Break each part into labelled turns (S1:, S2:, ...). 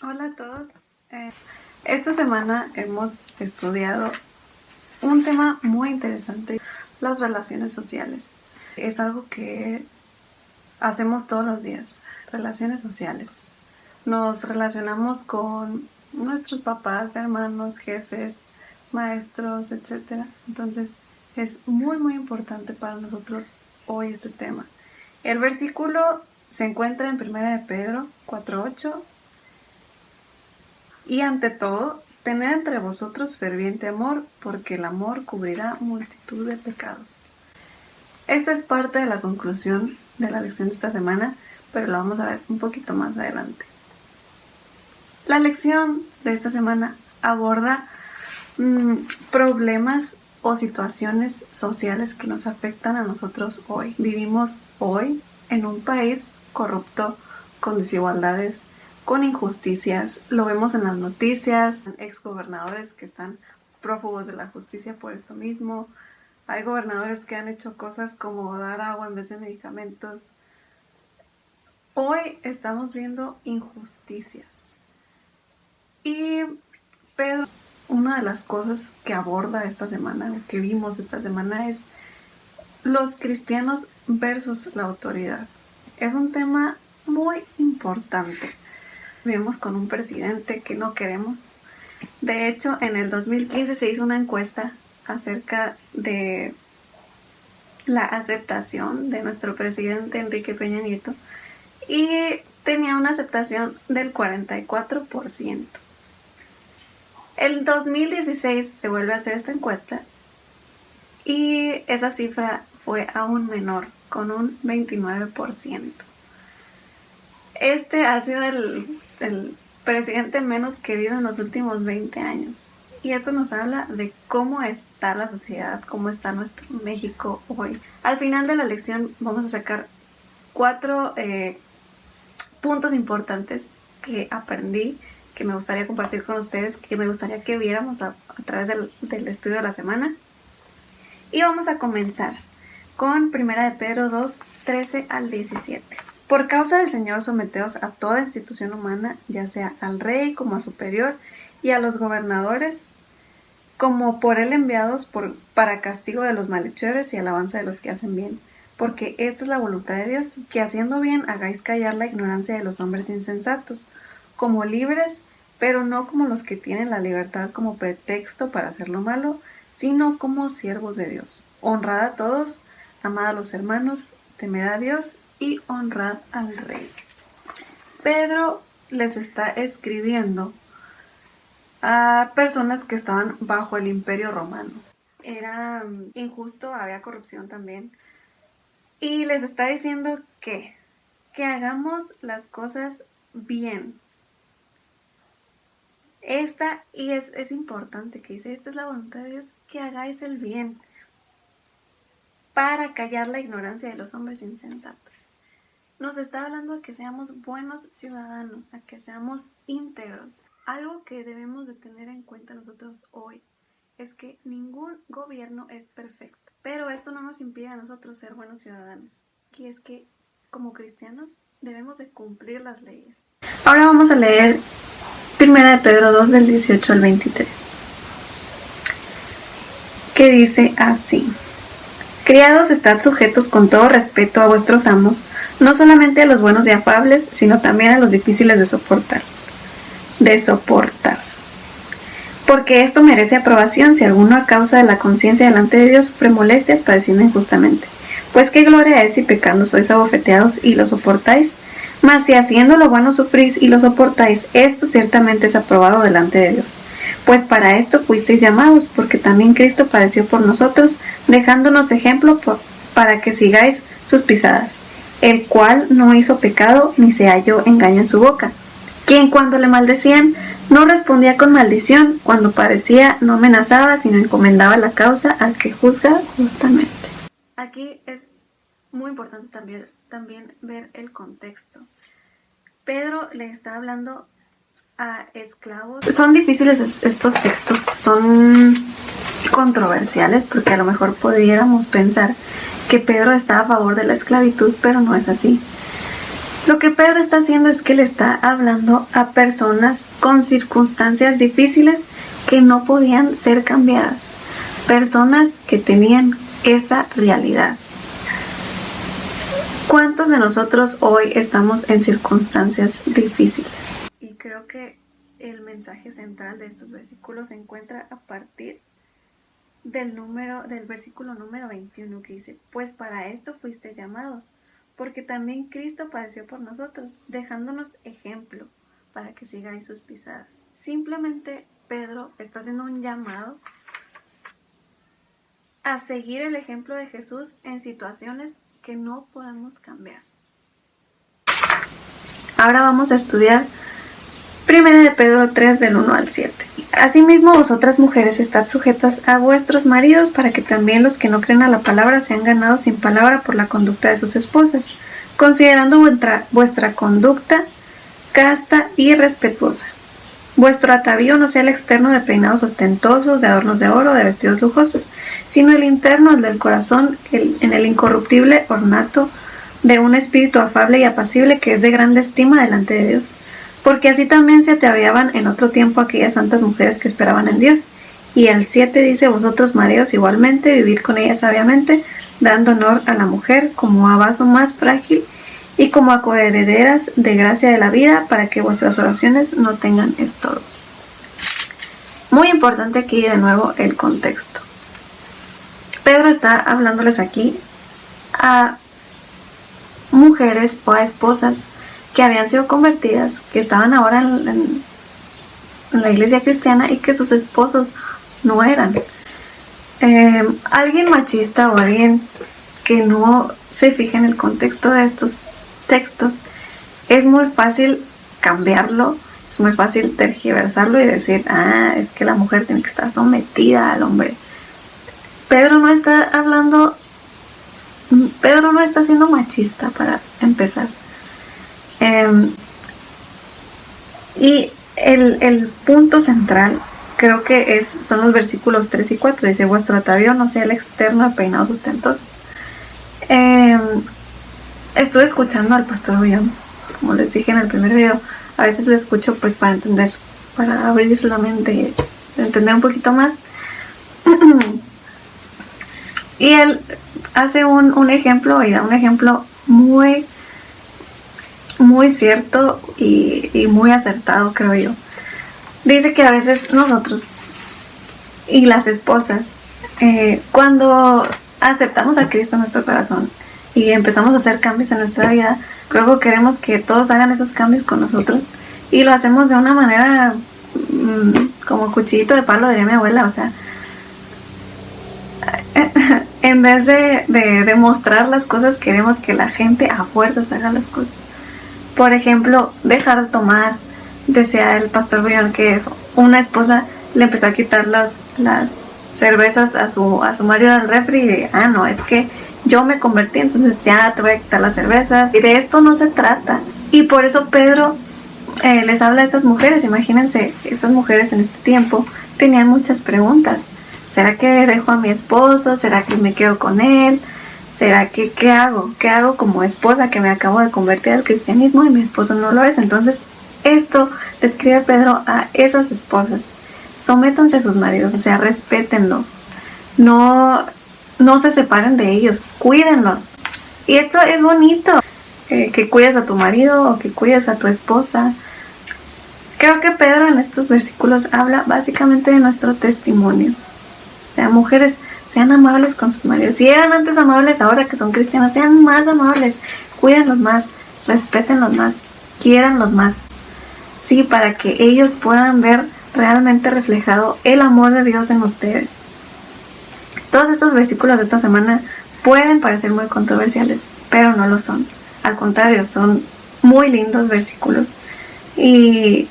S1: Hola a todos. Esta semana hemos estudiado un tema muy interesante, las relaciones sociales. Es algo que hacemos todos los días, relaciones sociales. Nos relacionamos con nuestros papás, hermanos, jefes, maestros, etc. Entonces es muy importante para nosotros hoy este tema. El versículo se encuentra en 1 Pedro 4:8. Y ante todo, tened entre vosotros ferviente amor, porque el amor cubrirá multitud de pecados. Esta es parte de la conclusión de la lección de esta semana, pero la vamos a ver un poquito más adelante. La lección de esta semana aborda problemas o situaciones sociales que nos afectan a nosotros hoy. Vivimos hoy en un país corrupto, con desigualdades, con injusticias. Lo vemos en las noticias, exgobernadores que están prófugos de la justicia por esto mismo. Hay gobernadores que han hecho cosas como dar agua en vez de medicamentos. Hoy estamos viendo injusticias. Y Pedro, una de las cosas que aborda esta semana, que vimos esta semana, es los cristianos versus la autoridad. Es un tema muy importante. Vivimos con un presidente que no queremos. De hecho, en el 2015 se hizo una encuesta acerca de la aceptación de nuestro presidente Enrique Peña Nieto y tenía una aceptación del 44%. En 2016 se vuelve a hacer esta encuesta y esa cifra fue aún menor, con un 29%. Este ha sido el presidente menos querido en los últimos 20 años. Y esto nos habla de cómo está la sociedad, cómo está nuestro México hoy. Al final de la lección vamos a sacar 4 puntos importantes que aprendí, que me gustaría compartir con ustedes, que me gustaría que viéramos a través del estudio de la semana. Y vamos a comenzar con 1 Pedro 2, 13 al 17. Por causa del Señor, someteos a toda institución humana, ya sea al rey como a superior, y a los gobernadores, como por él enviados para castigo de los malhechores y alabanza de los que hacen bien. Porque esta es la voluntad de Dios, que haciendo bien hagáis callar la ignorancia de los hombres insensatos, como libres, pero no como los que tienen la libertad como pretexto para hacer lo malo, sino como siervos de Dios. Honrad a todos, amad a los hermanos, temed a Dios y honrad al rey. Pedro les está escribiendo a personas que estaban bajo el Imperio Romano. Era injusto, había corrupción también. Y les está diciendo que hagamos las cosas bien. Y es importante que dice, esta es la voluntad de Dios, que hagáis el bien para callar la ignorancia de los hombres insensatos. Nos está hablando de que seamos buenos ciudadanos, a que seamos íntegros. Algo que debemos de tener en cuenta nosotros hoy es que ningún gobierno es perfecto, pero esto no nos impide a nosotros ser buenos ciudadanos. Y es que como cristianos debemos de cumplir las leyes. Ahora vamos a leer 1 Pedro 2 del 18 al 23, que dice así: Criados, estad sujetos con todo respeto a vuestros amos, no solamente a los buenos y afables, sino también a los difíciles de soportar. Porque esto merece aprobación si alguno a causa de la conciencia delante de Dios sufre molestias padeciendo injustamente. Pues qué gloria es si pecando sois abofeteados y lo soportáis. Mas si haciendo lo bueno sufrís y lo soportáis, esto ciertamente es aprobado delante de Dios. Pues para esto fuisteis llamados, porque también Cristo padeció por nosotros, dejándonos ejemplo para que sigáis sus pisadas, el cual no hizo pecado ni se halló engaño en su boca, quien cuando le maldecían no respondía con maldición, cuando padecía no amenazaba, sino encomendaba la causa al que juzga justamente. Aquí es muy importante también ver el contexto. Pedro le está hablando a esclavos. Son difíciles estos textos, son controversiales, porque a lo mejor pudiéramos pensar que Pedro está a favor de la esclavitud, pero no es así. Lo que Pedro está haciendo es que le está hablando a personas con circunstancias difíciles que no podían ser cambiadas. Personas que tenían esa realidad. ¿Cuántos de nosotros hoy estamos en circunstancias difíciles? Y creo que el mensaje central de estos versículos se encuentra a partir del versículo número 21, que dice: pues para esto fuiste llamados, porque también Cristo padeció por nosotros, dejándonos ejemplo para que sigáis sus pisadas. Simplemente Pedro está haciendo un llamado a seguir el ejemplo de Jesús en situaciones que no podemos cambiar. Ahora vamos a estudiar 1 de Pedro 3 del 1 al 7. Asimismo, vosotras mujeres, estad sujetas a vuestros maridos, para que también los que no creen a la palabra sean ganados sin palabra por la conducta de sus esposas, considerando vuestra conducta casta y respetuosa. Vuestro atavío no sea el externo de peinados ostentosos, de adornos de oro, de vestidos lujosos, sino el interno, el del corazón, en el incorruptible ornato de un espíritu afable y apacible, que es de grande estima delante de Dios. Porque así también se ataviaban en otro tiempo aquellas santas mujeres que esperaban en Dios. Y el 7 dice: vosotros maridos igualmente, vivid con ellas sabiamente, dando honor a la mujer como a vaso más frágil y como a coherederas de gracia de la vida, para que vuestras oraciones no tengan estorbo. Muy importante aquí de nuevo el contexto. Pedro está hablándoles aquí a mujeres o a esposas que habían sido convertidas, que estaban ahora en la iglesia cristiana y que sus esposos no eran. Alguien machista o alguien que no se fija en el contexto de estos textos, es muy fácil cambiarlo, es muy fácil tergiversarlo y decir: es que la mujer tiene que estar sometida al hombre. Pedro no está siendo machista, para empezar. Y el punto central creo que son los versículos 3 y 4. Dice: vuestro atavío no sea el externo de peinados ostentosos. Estuve escuchando al pastor Bion, como les dije en el primer video. A veces lo escucho pues para entender, para abrir la mente, entender un poquito más. Y él hace un ejemplo, y da un ejemplo muy muy cierto y muy acertado, creo yo. Dice que a veces nosotros y las esposas, cuando aceptamos a Cristo en nuestro corazón y empezamos a hacer cambios en nuestra vida, luego queremos que todos hagan esos cambios con nosotros, y lo hacemos de una manera como cuchillito de palo, diría mi abuela. O sea, en vez de demostrar las cosas, queremos que la gente a fuerzas haga las cosas. Por ejemplo, dejar de tomar. Decía el pastor Bion que una esposa le empezó a quitar las cervezas a su marido del refri, y no, es que yo me convertí, entonces ya te voy a quitar las cervezas. Y de esto no se trata. Y por eso Pedro les habla a estas mujeres. Imagínense, estas mujeres en este tiempo tenían muchas preguntas. ¿Será que dejo a mi esposo? ¿Será que me quedo con él? ¿Será que qué hago? ¿Qué hago como esposa que me acabo de convertir al cristianismo y mi esposo no lo es? Entonces, esto le escribe Pedro a esas esposas: sométanse a sus maridos, o sea, respétenlos, no se separen de ellos, cuídenlos. Y esto es bonito, que cuides a tu marido o que cuides a tu esposa. Creo que Pedro en estos versículos habla básicamente de nuestro testimonio. O sea, mujeres, sean amables con sus maridos. Si eran antes amables, ahora que son cristianas, sean más amables, cuídenlos más, respétenlos más, quiéranlos más. Sí, para que ellos puedan ver realmente reflejado el amor de Dios en ustedes. Todos estos versículos de esta semana pueden parecer muy controversiales, pero no lo son. Al contrario, son muy lindos versículos. Y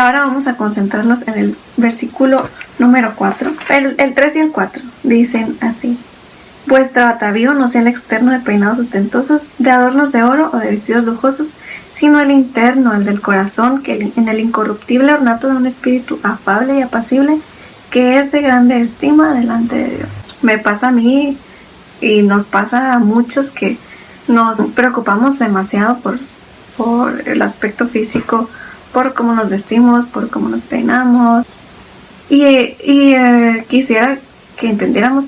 S1: ahora vamos a concentrarnos en el versículo número 4. El 3 y el 4 dicen así: vuestro atavío no sea el externo de peinados ostentosos, de adornos de oro o de vestidos lujosos, sino el interno, el del corazón, que en el incorruptible ornato de un espíritu afable y apacible, que es de grande estima delante de Dios. Me pasa a mí y nos pasa a muchos que Nos preocupamos demasiado por el aspecto físico, por cómo nos vestimos, por cómo nos peinamos. Quisiera que entendiéramos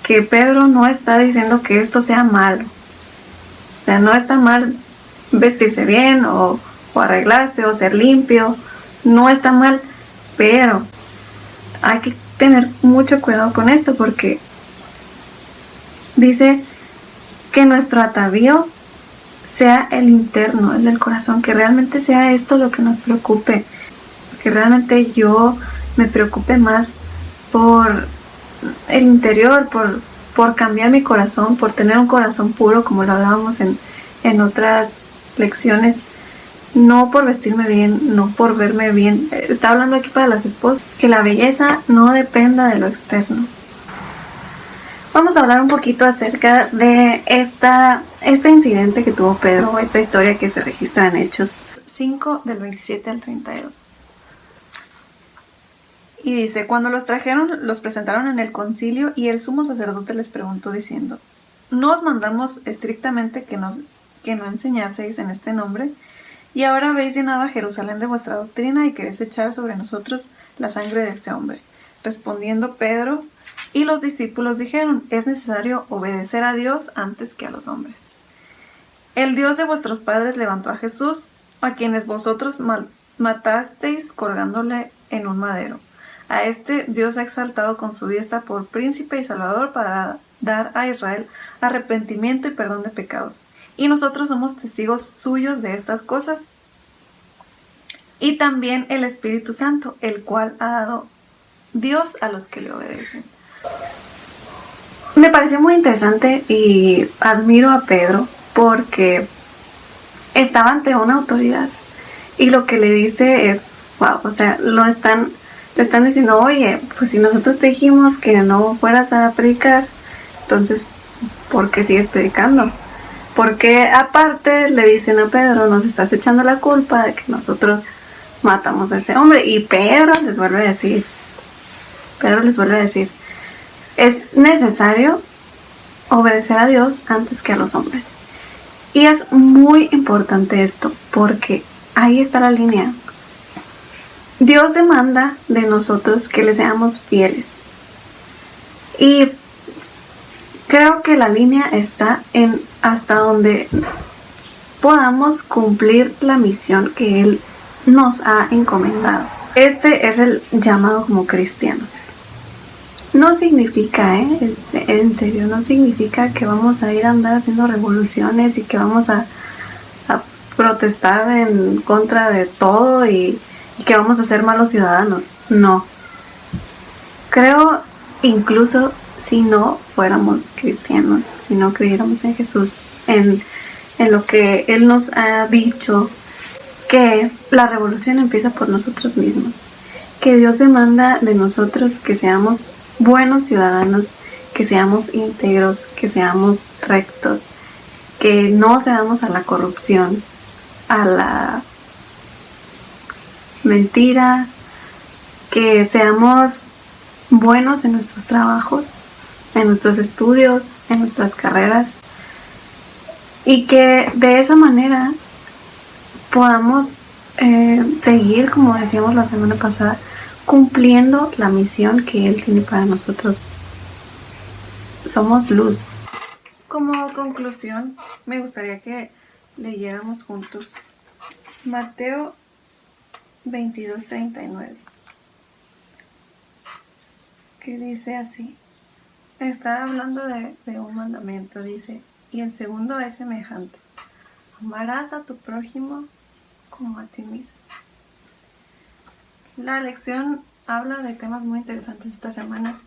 S1: que Pedro no está diciendo que esto sea malo. O sea, no está mal vestirse bien o arreglarse o ser limpio. No está mal, pero hay que tener mucho cuidado con esto porque dice que nuestro atavío sea el interno, el del corazón, que realmente sea esto lo que nos preocupe, que realmente yo me preocupe más por el interior, por cambiar mi corazón, por tener un corazón puro, como lo hablábamos en otras lecciones, no por vestirme bien, no por verme bien. Está hablando aquí para las esposas, que la belleza no dependa de lo externo. Vamos a hablar un poquito acerca de este incidente que tuvo Pedro, esta historia que se registra en Hechos 5 del 27 al 32. Y dice, cuando los trajeron, los presentaron en el concilio y el sumo sacerdote les preguntó diciendo, ¿no os mandamos estrictamente que no enseñaseis en este nombre? Y ahora habéis llenado a Jerusalén de vuestra doctrina y queréis echar sobre nosotros la sangre de este hombre. Respondiendo Pedro y los discípulos dijeron, es necesario obedecer a Dios antes que a los hombres. El Dios de vuestros padres levantó a Jesús, a quienes vosotros matasteis colgándole en un madero. A este Dios ha exaltado con su diestra por príncipe y salvador para dar a Israel arrepentimiento y perdón de pecados. Y nosotros somos testigos suyos de estas cosas. Y también el Espíritu Santo, el cual ha dado Dios a los que le obedecen. Me pareció muy interesante y admiro a Pedro porque estaba ante una autoridad y lo que le dice es, wow, o sea, le están diciendo, oye, pues si nosotros te dijimos que no fueras a predicar, entonces, ¿por qué sigues predicando? Porque aparte le dicen a Pedro, nos estás echando la culpa de que nosotros matamos a ese hombre. Y Pedro les vuelve a decir, es necesario obedecer a Dios antes que a los hombres. Y es muy importante esto, porque ahí está la línea. Dios demanda de nosotros que le seamos fieles. Y creo que la línea está en hasta donde podamos cumplir la misión que Él nos ha encomendado. Este es el llamado como cristianos. No significa, en serio, no significa que vamos a ir a andar haciendo revoluciones y que vamos a protestar en contra de todo y que vamos a ser malos ciudadanos. No. Creo incluso si no fuéramos cristianos, si no creyéramos en Jesús, en lo que Él nos ha dicho, que la revolución empieza por nosotros mismos, que Dios demanda de nosotros que seamos buenos ciudadanos, que seamos íntegros, que seamos rectos, que no cedamos a la corrupción, a la mentira, que seamos buenos en nuestros trabajos, en nuestros estudios, en nuestras carreras, y que de esa manera podamos seguir, como decíamos la semana pasada, cumpliendo la misión que Él tiene para nosotros. Somos luz. Como conclusión, me gustaría que leyéramos juntos Mateo 22:39, que dice así. Está hablando de un mandamiento, dice, y el segundo es semejante: amarás a tu prójimo como a ti mismo. La lección habla de temas muy interesantes esta semana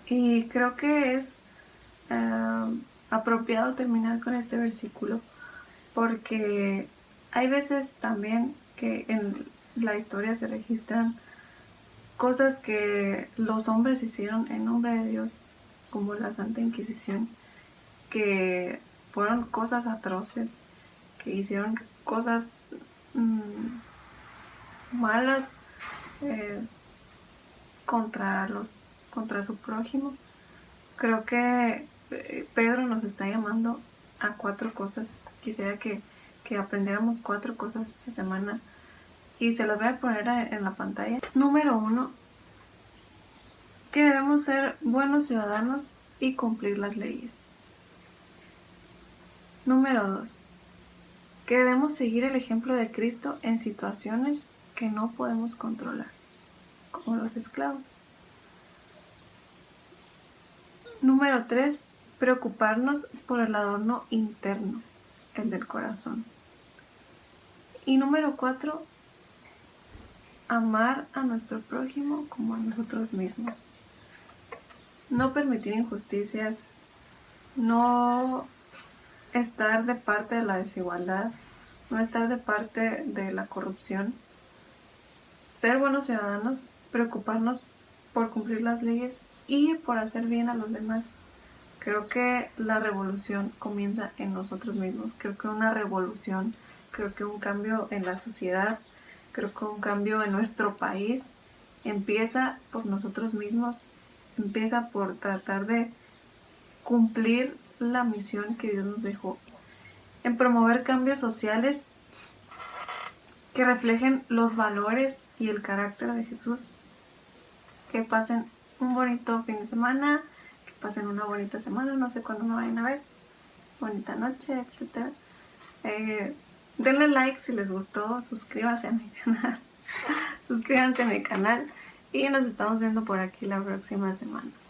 S1: y creo que es apropiado terminar con este versículo porque hay veces también que en la historia se registran cosas que los hombres hicieron en nombre de Dios, como la Santa Inquisición, que fueron cosas atroces, que hicieron cosas malas contra su prójimo. Creo que Pedro nos está llamando a 4 cosas. Quisiera que aprendiéramos 4 cosas esta semana y se las voy a poner en la pantalla. Número 1, que debemos ser buenos ciudadanos y cumplir las leyes. Número 2, que debemos seguir el ejemplo de Cristo en situaciones que no podemos controlar, como los esclavos. Número 3, preocuparnos por el adorno interno, el del corazón. Y número 4, amar a nuestro prójimo como a nosotros mismos. No permitir injusticias, no estar de parte de la desigualdad, no estar de parte de la corrupción. Ser buenos ciudadanos, preocuparnos por cumplir las leyes y por hacer bien a los demás. Creo que la revolución comienza en nosotros mismos. Creo que una revolución, creo que un cambio en la sociedad, creo que un cambio en nuestro país empieza por nosotros mismos, empieza por tratar de cumplir la misión que Dios nos dejó, en promover cambios sociales que reflejen los valores y el carácter de Jesús. Que pasen un bonito fin de semana, que pasen una bonita semana, no sé cuándo me vayan a ver, bonita noche, etc. Denle like si les gustó, suscríbanse a mi canal, suscríbanse a mi canal y nos estamos viendo por aquí la próxima semana.